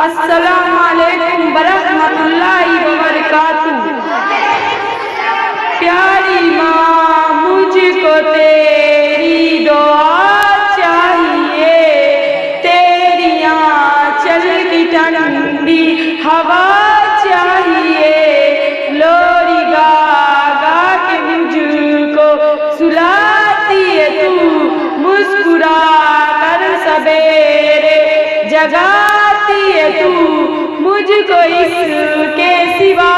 السلام علیکم ورحمۃ اللہ وبرکاتہ۔ پیاری ماں مجھ کو تیری دعا چاہیے، تیری آنچل کی ٹھنڈی ہوا چاہیے، لوری گا گا کے مجھ کو سلاتی ہے تو، مسکرا کر سویرے جگاتی ہے تو، مجھ کو اس کے سوا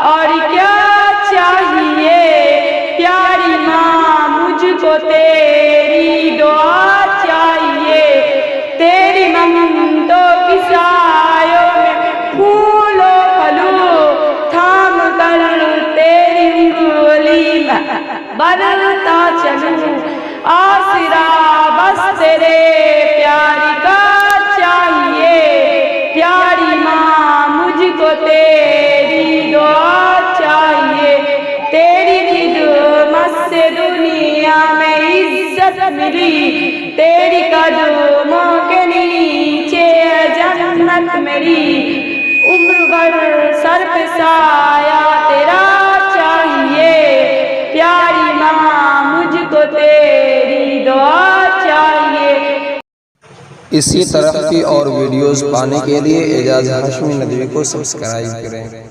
اور کیا چاہیے؟ پیاری ماں مجھ کو تیری دعا چاہیے، تیری ممتوں کی سایوں میں پھول و پھلوں تھام کر تیری انگلی میں بنتا چلوں، آسرا بس تیرے پیاری کا چاہیے۔ پیاری ماں مجھ کو تیری دعا چاہیے، تیری خدمت سے دنیا میں عزت ملی، تیری قدموں کے نیچے ہے جنت میری، عمر بھر سر پہ سایہ تیرا چاہیے۔ پیاری ماں مجھ کو تیری دعا چاہیے۔ اسی طرح کی اور ویڈیوز پانے کے لیے اعجاز ہاشمی ندوی کو سبسکرائب کریں۔